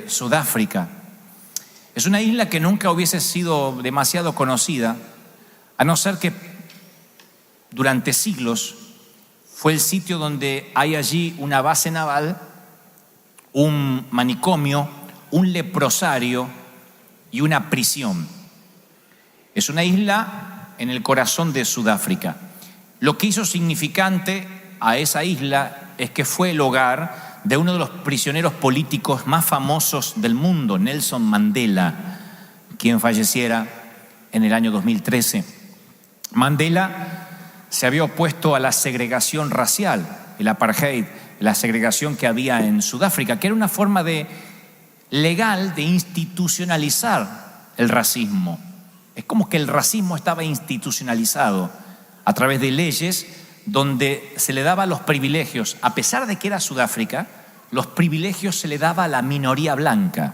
Sudáfrica. Es una isla que nunca hubiese sido demasiado conocida, a no ser que durante siglos fue el sitio donde hay allí una base naval, un manicomio, un leprosario y una prisión. Es una isla en el corazón de Sudáfrica. Lo que hizo significante a esa isla es que fue el hogar de uno de los prisioneros políticos más famosos del mundo, Nelson Mandela, quien falleciera en el año 2013. Mandela se había opuesto a la segregación racial, el apartheid, la segregación que había en Sudáfrica, que era una forma legal de institucionalizar el racismo. Es como que el racismo estaba institucionalizado a través de leyes donde se le daba los privilegios, a pesar de que era Sudáfrica, los privilegios se le daba a la minoría blanca.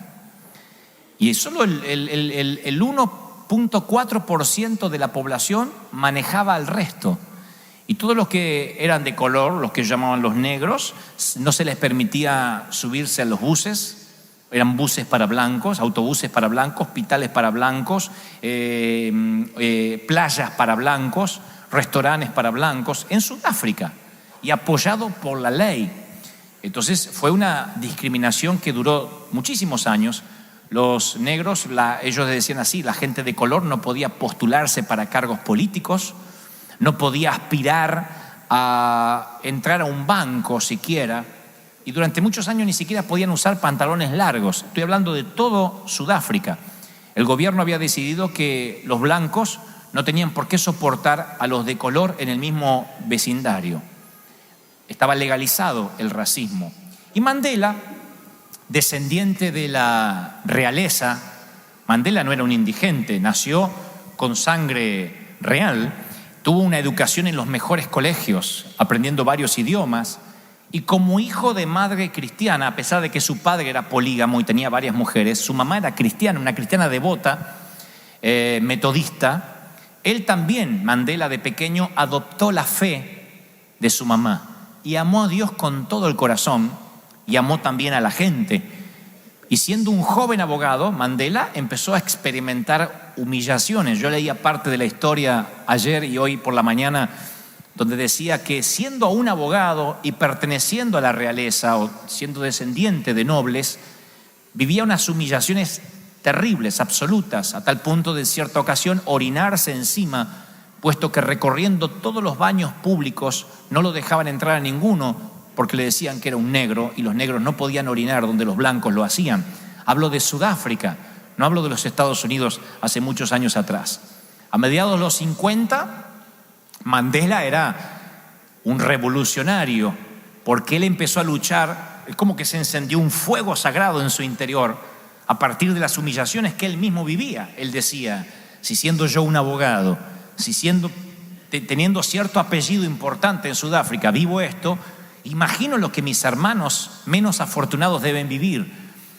Y solo el 1.4% de la población manejaba al resto. Y todos los que eran de color, los que llamaban los negros, no se les permitía subirse a los buses. Eran buses para blancos, autobuses para blancos, hospitales para blancos, playas para blancos, restaurantes para blancos, en Sudáfrica, y apoyado por la ley. Entonces fue una discriminación que duró muchísimos años. Los negros, ellos decían así, la gente de color no podía postularse para cargos políticos, no podía aspirar a entrar a un banco siquiera, y durante muchos años ni siquiera podían usar pantalones largos. Estoy hablando de todo Sudáfrica. El gobierno había decidido que los blancos no tenían por qué soportar a los de color en el mismo vecindario. Estaba legalizado el racismo. Y Mandela, descendiente de la realeza, Mandela no era un indigente, nació con sangre real, tuvo una educación en los mejores colegios, aprendiendo varios idiomas, y como hijo de madre cristiana, a pesar de que su padre era polígamo y tenía varias mujeres, su mamá era cristiana, una cristiana devota, metodista. Él también, Mandela de pequeño, adoptó la fe de su mamá y amó a Dios con todo el corazón y amó también a la gente. Y siendo un joven abogado, Mandela empezó a experimentar humillaciones. Yo leía parte de la historia ayer y hoy por la mañana, donde decía que siendo un abogado y perteneciendo a la realeza o siendo descendiente de nobles, vivía unas humillaciones terribles, absolutas, a tal punto de en cierta ocasión orinarse encima, puesto que recorriendo todos los baños públicos no lo dejaban entrar a ninguno porque le decían que era un negro y los negros no podían orinar donde los blancos lo hacían. Hablo de Sudáfrica, no hablo de los Estados Unidos hace muchos años atrás. A mediados de los 50, Mandela era un revolucionario porque él empezó a luchar, es como que se encendió un fuego sagrado en su interior a partir de las humillaciones que él mismo vivía. Él decía, si siendo yo un abogado, teniendo cierto apellido importante en Sudáfrica, vivo esto, imagino lo que mis hermanos menos afortunados deben vivir.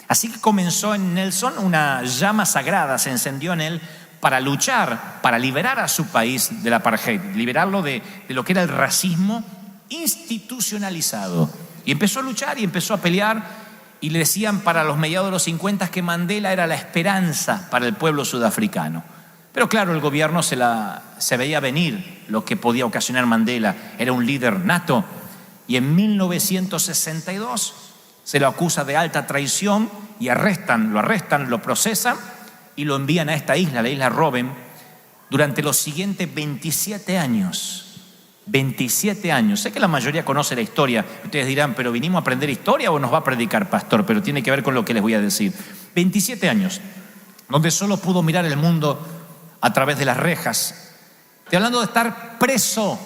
Así que comenzó en Nelson una llama sagrada, se encendió en él para luchar, para liberar a su país del apartheid, liberarlo de lo que era el racismo institucionalizado. Y empezó a luchar y empezó a pelear. Y le decían para los mediados de los 50 que Mandela era la esperanza para el pueblo sudafricano. Pero claro, el gobierno se veía venir lo que podía ocasionar Mandela. Era un líder nato. Y en 1962 se lo acusa de alta traición y lo arrestan, lo procesan y lo envían a esta isla, la isla Robben, durante los siguientes 27 años. 27 años. Sé que la mayoría conoce la historia. Ustedes dirán, ¿pero vinimos a aprender historia o nos va a predicar, pastor? Pero tiene que ver con lo que les voy a decir. 27 años, donde solo pudo mirar el mundo a través de las rejas. Estoy hablando de estar preso.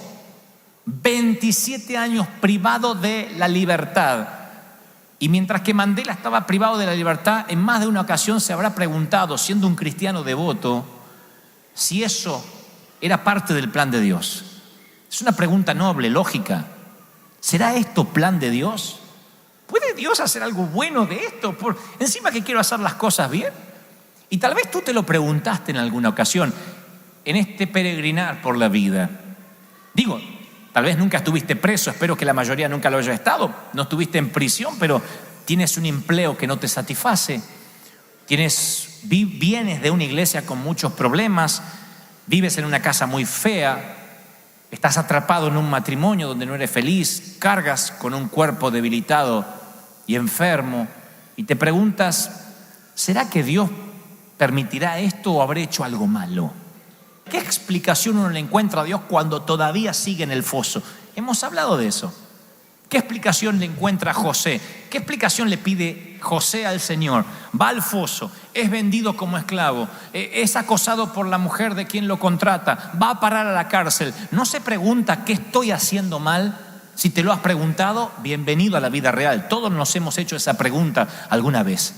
27 años privado de la libertad. Y mientras que Mandela estaba privado de la libertad, en más de una ocasión se habrá preguntado, siendo un cristiano devoto, si eso era parte del plan de Dios. Es una pregunta noble, lógica. ¿Será esto plan de Dios? ¿Puede Dios hacer algo bueno de esto? Encima que quiero hacer las cosas bien. Y tal vez tú te lo preguntaste en alguna ocasión, en este peregrinar por la vida. Digo, tal vez nunca estuviste preso, espero que la mayoría nunca lo haya estado. No estuviste en prisión, pero tienes un empleo que no te satisface, vienes de una iglesia con muchos problemas, vives en una casa muy fea, estás atrapado en un matrimonio donde no eres feliz, cargas con un cuerpo debilitado y enfermo y te preguntas, ¿será que Dios permitirá esto o habré hecho algo malo? ¿Qué explicación uno le encuentra a Dios cuando todavía sigue en el foso? Hemos hablado de eso. ¿Qué explicación le encuentra José? ¿Qué explicación le pide José al Señor? Va al foso, es vendido como esclavo, es acosado por la mujer de quien lo contrata, va a parar a la cárcel. ¿No se pregunta qué estoy haciendo mal? Si te lo has preguntado, bienvenido a la vida real. Todos nos hemos hecho esa pregunta alguna vez.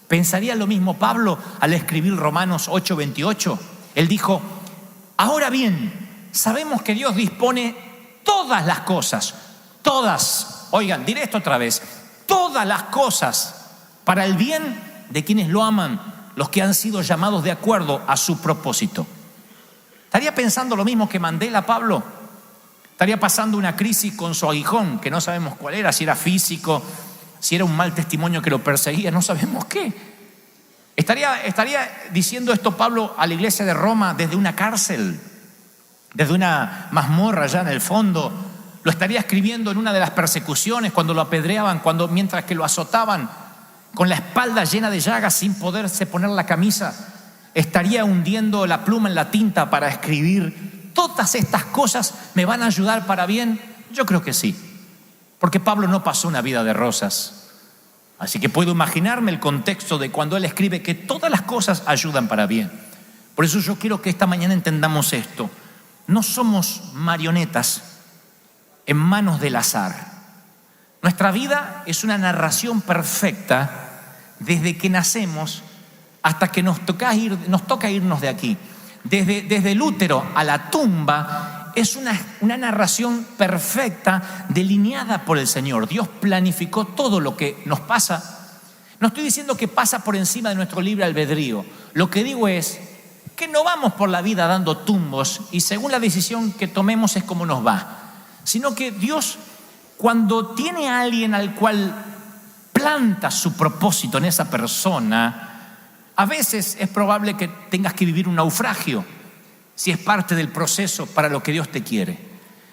¿Pensaría lo mismo Pablo al escribir Romanos 8:28? Él dijo, ahora bien, sabemos que Dios dispone todas las cosas, todas, oigan, diré esto otra vez, todas las cosas para el bien de quienes lo aman, los que han sido llamados de acuerdo a su propósito. ¿Estaría pensando lo mismo que Mandela, Pablo? Estaría pasando una crisis con su aguijón, que no sabemos cuál era, si era físico, si era un mal testimonio que lo perseguía, no sabemos qué. Estaría diciendo esto Pablo a la iglesia de Roma desde una cárcel, desde una mazmorra allá en el fondo. Lo estaría escribiendo en una de las persecuciones, cuando lo apedreaban, mientras que lo azotaban, con la espalda llena de llagas sin poderse poner la camisa. Estaría hundiendo la pluma en la tinta para escribir. ¿Todas estas cosas me van a ayudar para bien? Yo creo que sí, porque Pablo no pasó una vida de rosas. Así que puedo imaginarme el contexto de cuando él escribe que todas las cosas ayudan para bien. Por eso yo quiero que esta mañana entendamos esto. No somos marionetas en manos del azar. Nuestra vida es una narración perfecta desde que nacemos hasta que nos toca irnos de aquí. Desde el útero a la tumba es una narración perfecta delineada por el Señor. Dios planificó todo lo que nos pasa. No estoy diciendo que pasa por encima de nuestro libre albedrío. Lo que digo es que no vamos por la vida dando tumbos y según la decisión que tomemos es como nos va. Sino que Dios, cuando tiene a alguien al cual planta su propósito en esa persona, a veces es probable que tengas que vivir un naufragio, si es parte del proceso para lo que Dios te quiere.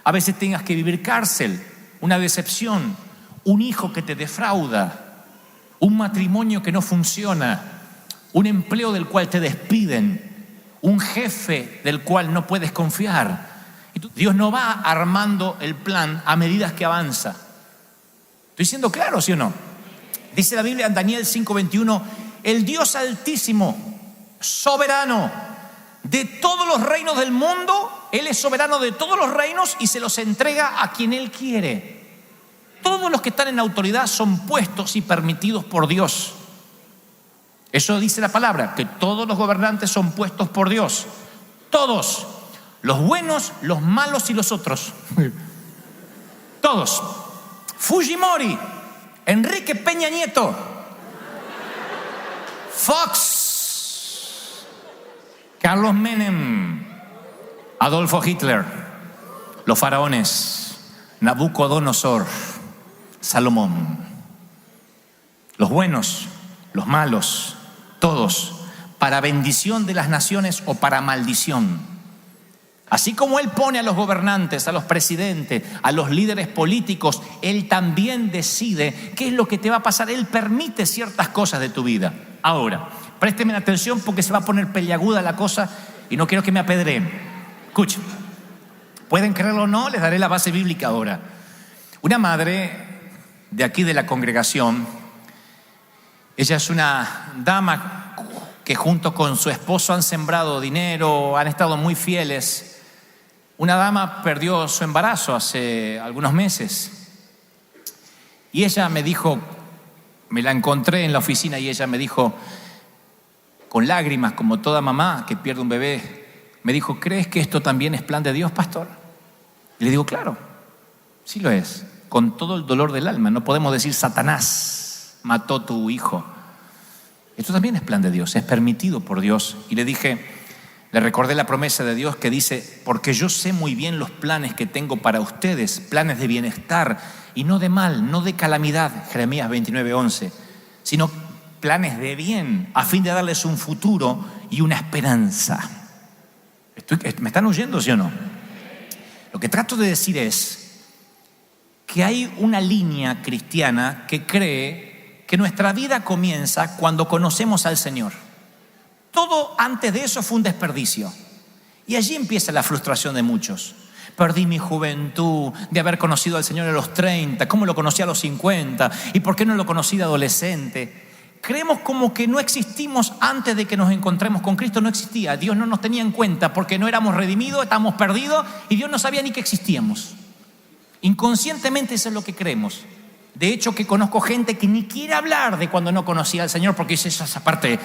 A veces tengas que vivir cárcel, una decepción, un hijo que te defrauda, un matrimonio que no funciona, un empleo del cual te despiden, un jefe del cual no puedes confiar. Dios no va armando el plan a medida que avanza. ¿Estoy siendo claro, sí o no? Dice la Biblia en Daniel 5:21, el Dios altísimo, soberano de todos los reinos del mundo, Él es soberano de todos los reinos y se los entrega a quien Él quiere. Todos los que están en autoridad son puestos y permitidos por Dios. Eso dice la palabra, que todos los gobernantes son puestos por Dios. Todos. Los buenos, los malos y los otros. Todos. Fujimori, Enrique Peña Nieto, Fox, Carlos Menem, Adolfo Hitler, los faraones, Nabucodonosor, Salomón. Los buenos, los malos, todos, para bendición de las naciones o para maldición. Así como Él pone a los gobernantes, a los presidentes, a los líderes políticos, Él también decide qué es lo que te va a pasar. Él permite ciertas cosas de tu vida. Ahora, présteme atención porque se va a poner peliaguda la cosa y no quiero que me apedreen. Escuchen, pueden creerlo o no, les daré la base bíblica ahora. Una madre de aquí de la congregación, ella es una dama que junto con su esposo han sembrado dinero, han estado muy fieles. Una dama perdió su embarazo hace algunos meses y ella me dijo, me la encontré en la oficina y ella me dijo, con lágrimas como toda mamá que pierde un bebé, me dijo, ¿crees que esto también es plan de Dios, pastor? Y le digo, claro, sí lo es, con todo el dolor del alma. No podemos decir, Satanás mató tu hijo. Esto también es plan de Dios, es permitido por Dios. Y le dije, Le recordé la promesa de Dios que dice: porque yo sé muy bien los planes que tengo para ustedes, planes de bienestar y no de mal, no de calamidad, Jeremías 29:11, sino planes de bien, a fin de darles un futuro y una esperanza. ¿Me están oyendo, sí o no? Lo que trato de decir es que hay una línea cristiana que cree que nuestra vida comienza cuando conocemos al Señor. Todo antes de eso fue un desperdicio. Y allí empieza la frustración de muchos. Perdí mi juventud de haber conocido al Señor a los 30. ¿Cómo lo conocí a los 50? ¿Y por qué no lo conocí de adolescente? Creemos como que no existimos antes de que nos encontremos con Cristo. No existía. Dios no nos tenía en cuenta porque no éramos redimidos, estábamos perdidos y Dios no sabía ni que existíamos. Inconscientemente eso es lo que creemos. De hecho, que conozco gente que ni quiere hablar de cuando no conocía al Señor porque dice: esa parte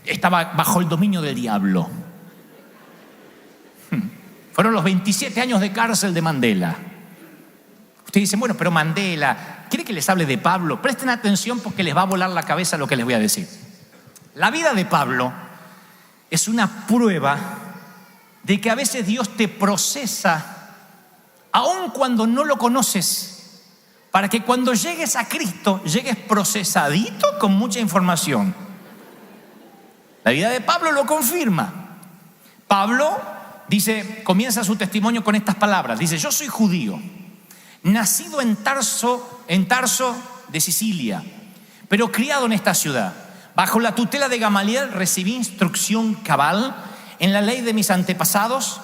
estaba bajo el dominio del diablo. Fueron los 27 años de cárcel de Mandela. Ustedes dicen: bueno, pero Mandela, ¿quiere que les hable de Pablo? Presten atención porque les va a volar la cabeza lo que les voy a decir. La vida de Pablo es una prueba de que a veces Dios te procesa aun cuando no lo conoces, para que cuando llegues a Cristo llegues procesadito con mucha información. La vida de Pablo lo confirma. Pablo dice, comienza su testimonio con estas palabras. Dice: yo soy judío, nacido en Tarso de Sicilia, pero criado en esta ciudad. Bajo la tutela de Gamaliel recibí instrucción cabal en la ley de mis antepasados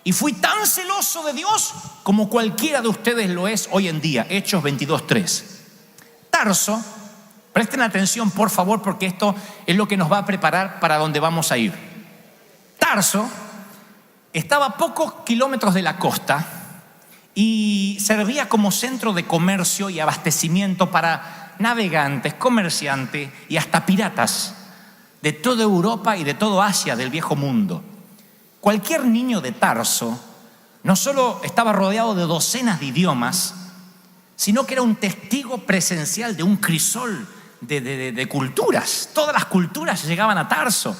y fui tan celoso de Dios como cualquiera de ustedes lo es hoy en día. Hechos 22:3. Tarso, presten atención por favor, porque esto es lo que nos va a preparar para donde vamos a ir. Tarso estaba a pocos kilómetros de la costa y servía como centro de comercio y abastecimiento para navegantes, comerciantes y hasta piratas de toda Europa y de todo Asia del viejo mundo. Cualquier niño de Tarso no solo estaba rodeado de docenas de idiomas, sino que era un testigo presencial de un crisol de culturas. Todas las culturas llegaban a Tarso.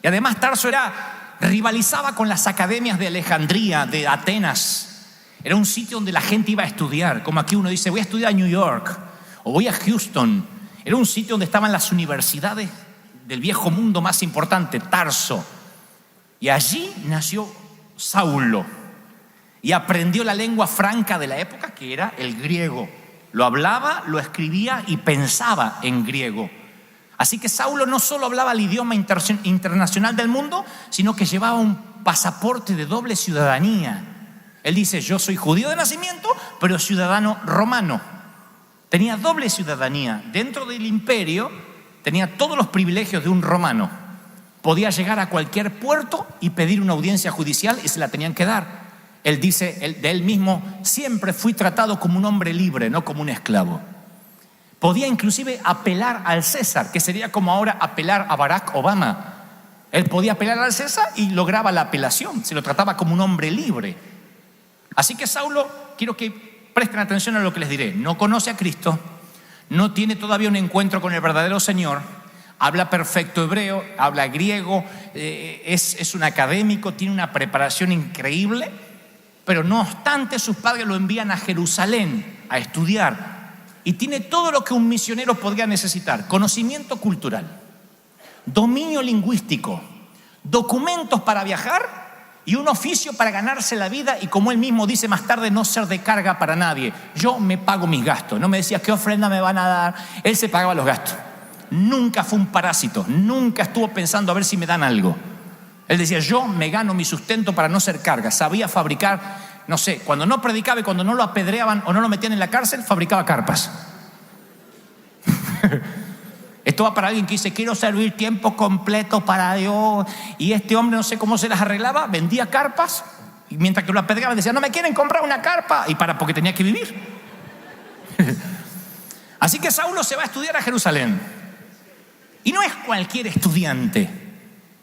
Y además Tarso rivalizaba con las academias de Alejandría, de Atenas. Era un sitio donde la gente iba a estudiar. Como aquí uno dice: voy a estudiar a New York o voy a Houston. Era un sitio donde estaban las universidades del viejo mundo más importante, Tarso. Y allí nació Saulo y aprendió la lengua franca de la época, que era el griego. Lo hablaba, lo escribía y pensaba en griego. Así que Saulo no solo hablaba el idioma internacional del mundo, sino que llevaba un pasaporte de doble ciudadanía. Él dice: yo soy judío de nacimiento, pero ciudadano romano. Tenía doble ciudadanía. Dentro del imperio tenía todos los privilegios de un romano. Podía llegar a cualquier puerto y pedir una audiencia judicial y se la tenían que dar. Él dice de él mismo: siempre fui tratado como un hombre libre, no como un esclavo. Podía inclusive apelar al César, que sería como ahora apelar a Barack Obama. Él podía apelar al César y lograba la apelación. Se lo trataba como un hombre libre. Así que Saulo, quiero que presten atención a lo que les diré. No conoce a Cristo, no tiene todavía un encuentro con el verdadero Señor. Habla perfecto hebreo, habla griego, es un académico, tiene una preparación increíble, pero no obstante sus padres lo envían a Jerusalén a estudiar y tiene todo lo que un misionero podría necesitar: conocimiento cultural, dominio lingüístico, documentos para viajar y un oficio para ganarse la vida y, como él mismo dice más tarde, no ser de carga para nadie. Yo me pago mis gastos. No me decía qué ofrenda me van a dar, él se pagaba los gastos. Nunca fue un parásito, nunca estuvo pensando a ver si me dan algo. Él decía: yo me gano mi sustento para no ser carga. Sabía fabricar, no sé, cuando no predicaba y cuando no lo apedreaban o no lo metían en la cárcel, fabricaba carpas. Esto va para alguien que dice: quiero servir tiempo completo para Dios. Y este hombre no sé cómo se las arreglaba, vendía carpas y mientras que lo apedreaban decía: no me quieren comprar una carpa, y porque tenía que vivir. Así que Saulo se va a estudiar a Jerusalén. Y no es cualquier estudiante,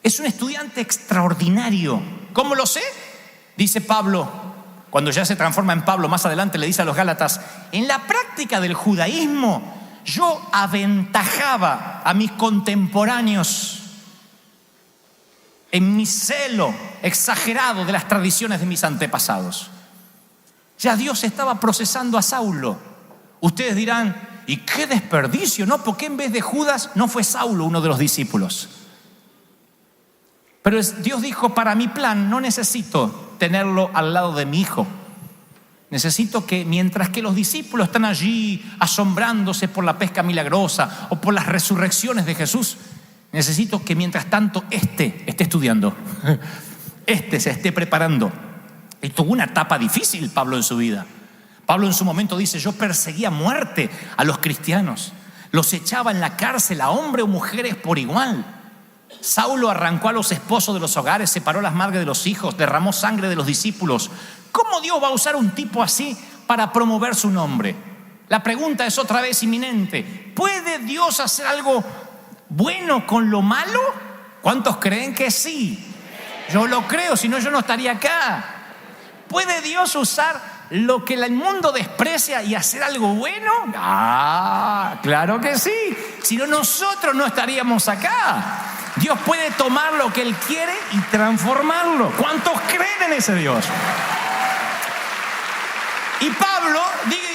es un estudiante extraordinario. ¿Cómo lo sé? Dice Pablo, cuando ya se transforma en Pablo, más adelante le dice a los Gálatas: en la práctica del judaísmo yo aventajaba a mis contemporáneos. en mi celo exagerado de las tradiciones de mis antepasados. Ya Dios estaba procesando a Saulo. Ustedes dirán, ¿y qué desperdicio? ¿No? ¿Por qué en vez de Judas no fue Saulo uno de los discípulos? Pero Dios dijo, para mi plan no necesito tenerlo al lado de mi hijo. Necesito que mientras que los discípulos están allí asombrándose por la pesca milagrosa o por las resurrecciones de Jesús, necesito que mientras tanto esté estudiando, se esté preparando. Y tuvo una etapa difícil Pablo en su vida. Pablo en su momento dice, yo perseguía a muerte a los cristianos, los echaba en la cárcel a hombres o mujeres por igual. Saulo arrancó a los esposos de los hogares, separó las madres de los hijos, derramó sangre de los discípulos. ¿Cómo Dios va a usar un tipo así para promover su nombre? La pregunta es otra vez inminente. ¿Puede Dios hacer algo bueno con lo malo? ¿Cuántos creen que sí? Yo lo creo, si no yo no estaría acá. ¿Puede Dios usar lo que el mundo desprecia y hacer algo bueno? Claro que sí. Si no, nosotros no estaríamos acá. Dios puede tomar lo que Él quiere y transformarlo. ¿Cuántos creen en ese Dios? Y Pablo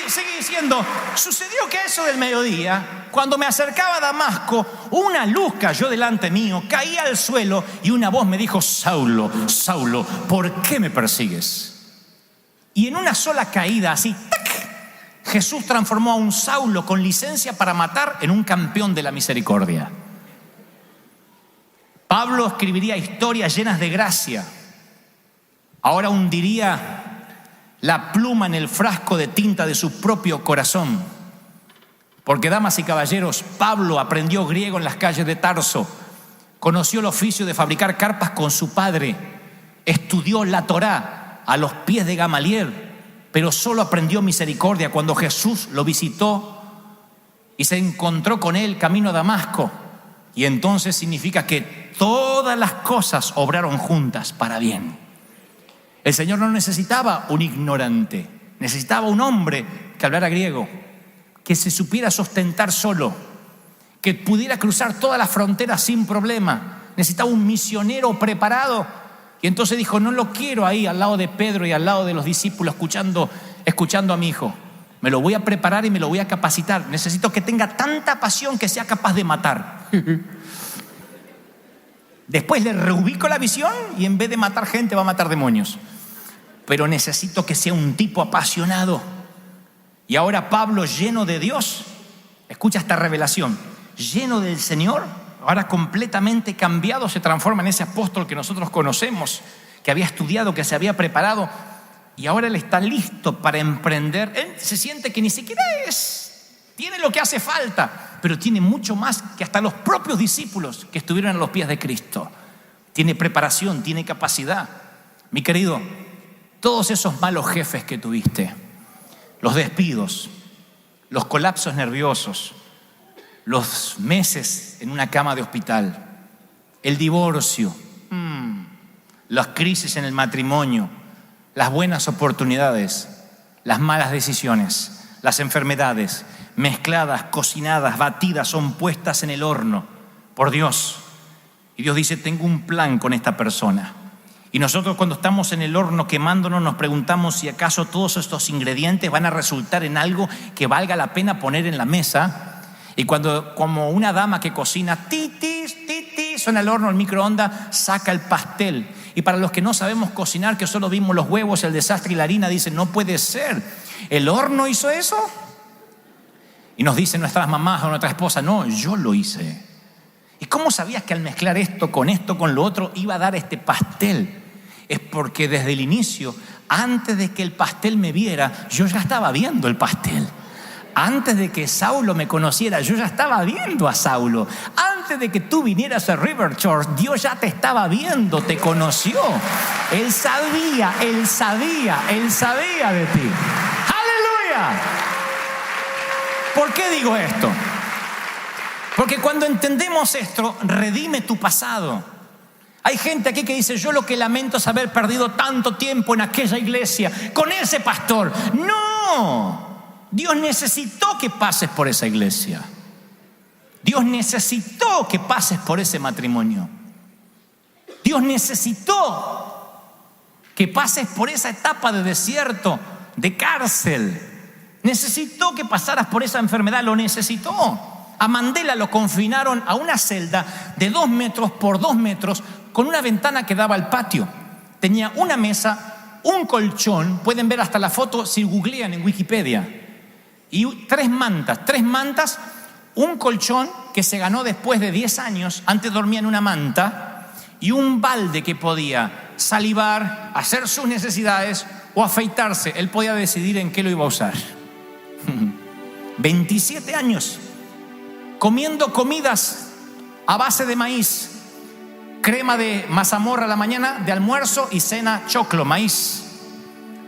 sigue diciendo, sucedió que a eso del mediodía, cuando me acercaba a Damasco, una luz cayó delante mío, caí al suelo y una voz me dijo, Saulo, Saulo, ¿por qué me persigues? Y en una sola caída, así, ¡tac!, Jesús transformó a un Saulo con licencia para matar en un campeón de la misericordia. Pablo escribiría historias llenas de gracia. Ahora hundiría la pluma en el frasco de tinta de su propio corazón. Porque, damas y caballeros, Pablo aprendió griego en las calles de Tarso, conoció el oficio de fabricar carpas con su padre, estudió la Torá a los pies de Gamaliel, pero solo aprendió misericordia cuando Jesús lo visitó y se encontró con él camino a Damasco. Y entonces significa que todas las cosas obraron juntas para bien. El Señor no necesitaba un ignorante, necesitaba un hombre que hablara griego, que se supiera sustentar solo, que pudiera cruzar todas las fronteras sin problema. Necesitaba un misionero preparado. Y entonces dijo, no lo quiero ahí al lado de Pedro y al lado de los discípulos escuchando a mi hijo. Me lo voy a preparar y me lo voy a capacitar. Necesito que tenga tanta pasión que sea capaz de matar. Después le reubico la visión y en vez de matar gente va a matar demonios. Pero necesito que sea un tipo apasionado. Y ahora Pablo, lleno de Dios, escucha esta revelación, lleno del Señor, ahora completamente cambiado, se transforma en ese apóstol que nosotros conocemos, que había estudiado, que se había preparado, y ahora él está listo para emprender. Él se siente que ni siquiera tiene lo que hace falta, pero tiene mucho más que hasta los propios discípulos que estuvieron a los pies de Cristo. Tiene preparación, tiene capacidad. Mi querido, todos esos malos jefes que tuviste, los despidos, los colapsos nerviosos, los meses en una cama de hospital, el divorcio, las crisis en el matrimonio, las buenas oportunidades, las malas decisiones, las enfermedades, mezcladas, cocinadas, batidas, son puestas en el horno por Dios. Y Dios dice, tengo un plan con esta persona. Y nosotros cuando estamos en el horno quemándonos nos preguntamos si acaso todos estos ingredientes van a resultar en algo que valga la pena poner en la mesa. Y cuando, como una dama que cocina, titis, suena el horno, el microondas, saca el pastel. Y para los que no sabemos cocinar, que solo vimos los huevos, el desastre y la harina, dicen, no puede ser, ¿el horno hizo eso? Y nos dicen nuestras mamás o nuestra esposa, no, yo lo hice. ¿Y cómo sabías que al mezclar esto con lo otro iba a dar este pastel? Es porque desde el inicio, antes de que el pastel me viera, yo ya estaba viendo el pastel. Antes de que Saulo me conociera, yo ya estaba viendo a Saulo. Antes de que tú vinieras a River Church, Dios ya te estaba viendo, te conoció. Él sabía de ti. ¡Aleluya! ¿Por qué digo esto? Porque cuando entendemos esto, redime tu pasado. Hay gente aquí que dice, yo lo que lamento es haber perdido tanto tiempo en aquella iglesia, con ese pastor. ¡No! Dios necesitó que pases por esa iglesia. Dios necesitó que pases por ese matrimonio. Dios necesitó que pases por esa etapa de desierto, de cárcel. Necesitó que pasaras por esa enfermedad, lo necesitó. A Mandela lo confinaron a una celda de 2 metros por 2 metros con una ventana que daba al patio. Tenía una mesa, un colchón, pueden ver hasta la foto si googlean en Wikipedia, y 3 mantas, un colchón que se ganó después de 10 años, antes dormía en una manta, y un balde que podía salivar, hacer sus necesidades o afeitarse. Él podía decidir en qué lo iba a usar. 27 años comiendo comidas a base de maíz, crema de mazamorra a la mañana, de almuerzo, y cena choclo, maíz.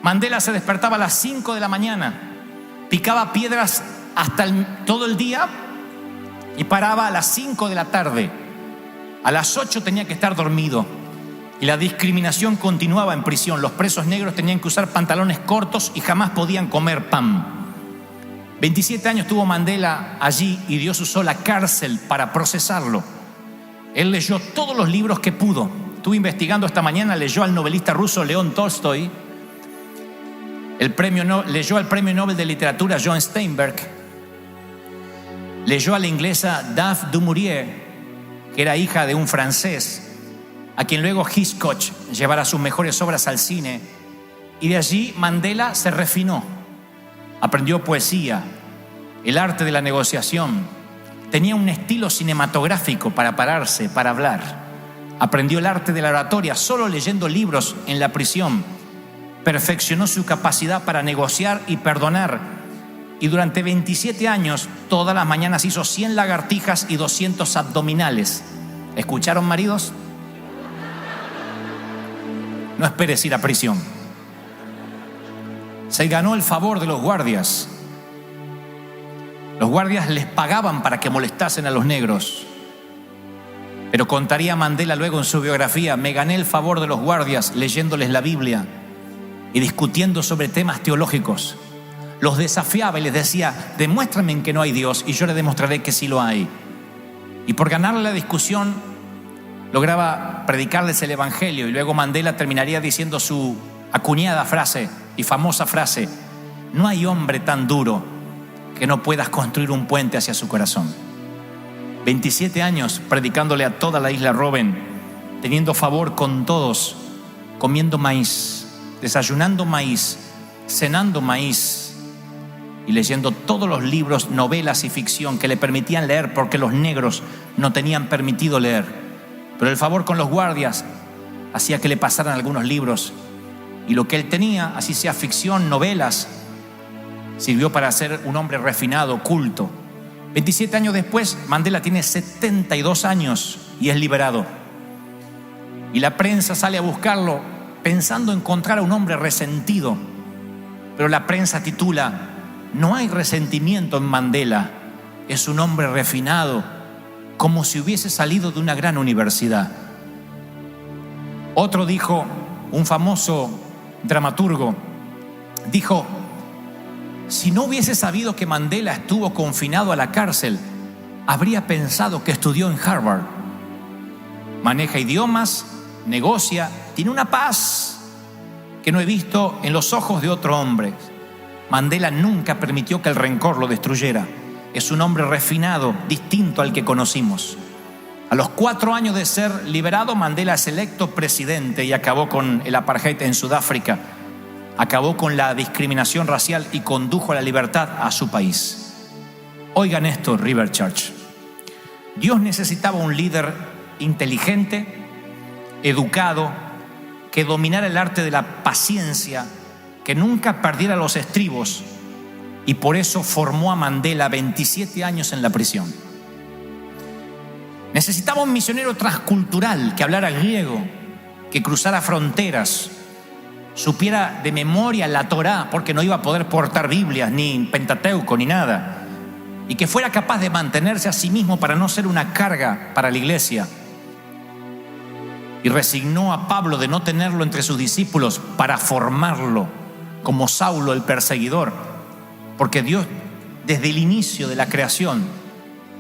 Mandela se despertaba a las 5 de la mañana, picaba piedras todo el día y paraba a las 5 de la tarde. A las 8 tenía que estar dormido. Y la discriminación continuaba en prisión. Los presos negros tenían que usar pantalones cortos y jamás podían comer pan. 27 años tuvo Mandela allí y Dios usó la cárcel para procesarlo. Él leyó todos los libros que pudo. Estuve investigando esta mañana, leyó al novelista ruso León Tolstoy, leyó al premio Nobel de Literatura John Steinbeck, leyó a la inglesa Daphne du Maurier, que era hija de un francés, a quien luego Hitchcock llevara sus mejores obras al cine. Y de allí Mandela se refinó. Aprendió poesía, el arte de la negociación. Tenía un estilo cinematográfico para pararse, para hablar. Aprendió el arte de la oratoria solo leyendo libros en la prisión. Perfeccionó su capacidad para negociar y perdonar. Y durante 27 años, todas las mañanas hizo 100 lagartijas y 200 abdominales. ¿Escucharon, maridos? No esperes ir a prisión. Se ganó el favor de los guardias. Los guardias les pagaban para que molestasen a los negros. Pero contaría Mandela luego en su biografía: me gané el favor de los guardias leyéndoles la Biblia y discutiendo sobre temas teológicos. Los desafiaba y les decía: demuéstrame que no hay Dios y yo les demostraré que sí lo hay. Y por ganarle la discusión lograba predicarles el evangelio, y luego Mandela terminaría diciendo su acuñada frase y famosa frase: no hay hombre tan duro que no puedas construir un puente hacia su corazón. 27 años predicándole a toda la isla Robben, teniendo favor con todos, comiendo maíz, desayunando maíz, cenando maíz y leyendo todos los libros, novelas y ficción que le permitían leer porque los negros no tenían permitido leer. Pero el favor con los guardias hacía que le pasaran algunos libros, y lo que él tenía, así sea ficción, novelas, sirvió para ser un hombre refinado, culto. 27 años después, Mandela tiene 72 años y es liberado. Y la prensa sale a buscarlo pensando encontrar a un hombre resentido. Pero la prensa titula: no hay resentimiento en Mandela, es un hombre refinado, como si hubiese salido de una gran universidad. Otro dijo, un famoso dramaturgo, dijo: si no hubiese sabido que Mandela estuvo confinado a la cárcel, habría pensado que estudió en Harvard. Maneja idiomas, negocia, tiene una paz que no he visto en los ojos de otro hombre. Mandela nunca permitió que el rencor lo destruyera. Es un hombre refinado, distinto al que conocimos. A los 4 años de ser liberado, Mandela es electo presidente y acabó con el apartheid en Sudáfrica. Acabó con la discriminación racial y condujo a la libertad a su país. Oigan esto, River Church. Dios necesitaba un líder inteligente, educado, que dominara el arte de la paciencia, que nunca perdiera los estribos, y por eso formó a Mandela 27 años en la prisión. Necesitaba un misionero transcultural que hablara griego, que cruzara fronteras, supiera de memoria la Torá, porque no iba a poder portar Biblias, ni Pentateuco, ni nada, y que fuera capaz de mantenerse a sí mismo para no ser una carga para la iglesia. Y resignó a Pablo de no tenerlo entre sus discípulos para formarlo como Saulo el perseguidor, porque Dios desde el inicio de la creación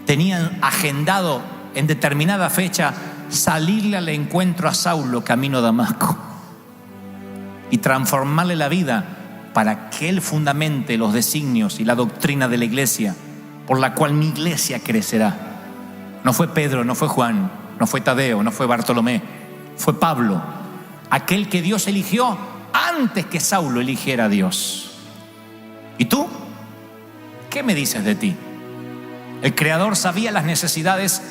tenía agendado en determinada fecha salirle al encuentro a Saulo camino a Damasco y transformarle la vida para que él fundamente los designios y la doctrina de la iglesia por la cual mi iglesia crecerá. No fue Pedro, no fue Juan, no fue Tadeo, no fue Bartolomé, fue Pablo, aquel que Dios eligió antes que Saulo eligiera a Dios. ¿Y tú? ¿Qué me dices de ti? El Creador sabía las necesidades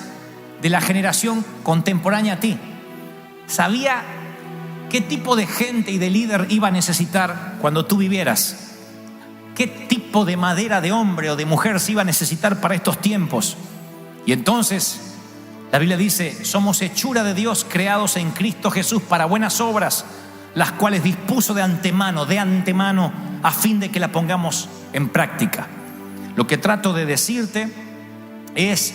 de la generación contemporánea a ti. Sabía qué tipo de gente y de líder iba a necesitar cuando tú vivieras. Qué tipo de madera de hombre o de mujer se iba a necesitar para estos tiempos. Y entonces la Biblia dice: somos hechura de Dios, creados en Cristo Jesús para buenas obras, las cuales dispuso de antemano, a fin de que la pongamos en práctica. Lo que trato de decirte es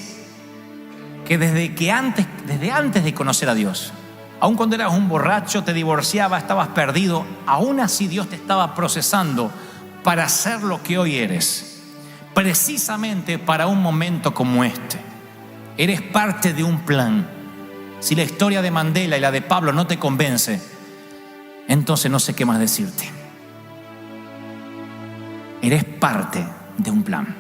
que desde antes de conocer a Dios, aun cuando eras un borracho, te divorciabas, estabas perdido, aún así Dios te estaba procesando para ser lo que hoy eres, precisamente para un momento como este. Eres parte de un plan. Si la historia de Mandela y la de Pablo no te convence, entonces no sé qué más decirte. Eres parte de un plan.